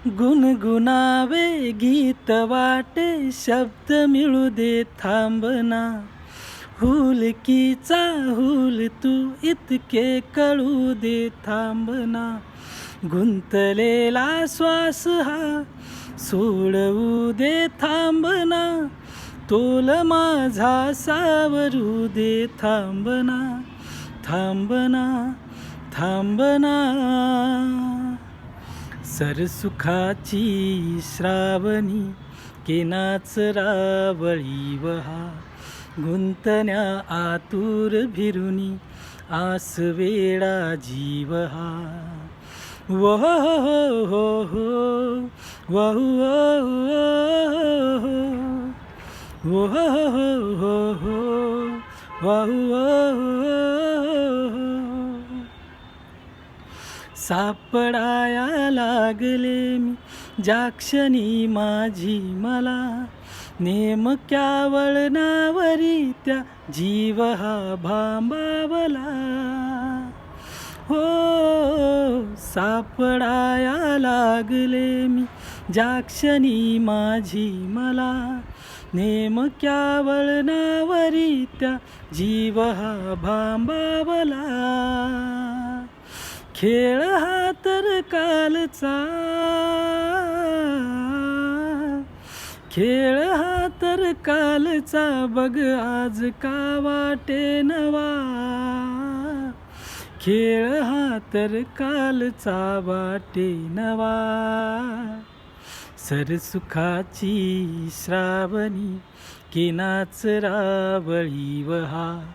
गुणगुणावे गीत वाटे शब्द मिळू दे थांबना. हुलकीचा हुल तू इतके कळू दे थांबना. गुंतलेला श्वास हा सोडवू दे थांबना. तोल माझा सावरू दे थांबना. थांबना थांबना. सरसुखाची श्रावणी केनाच रावळी वहा. गुंतण्या आतुर भिरुनी आस वेडा जीव हा. वह हो हो हो वह वह हो हो वह. सापडाया लागले मी ज्याक्षणी माझी मला. नेमक्या वळणावरी त्या जीव हा भांबावला. हो सापडाया लागले मी ज्याक्षणी माझी मला. नेमक्या वळणावरी त्या जीव हा भांबावला. खेळ हा तर कालचा, खेळ हा तर कालचा बघ आज का वाटे नवा. खेळ हा तर कालचा वाटे नवा. सरसुखाची श्रावणी केनाच रावळी वहा.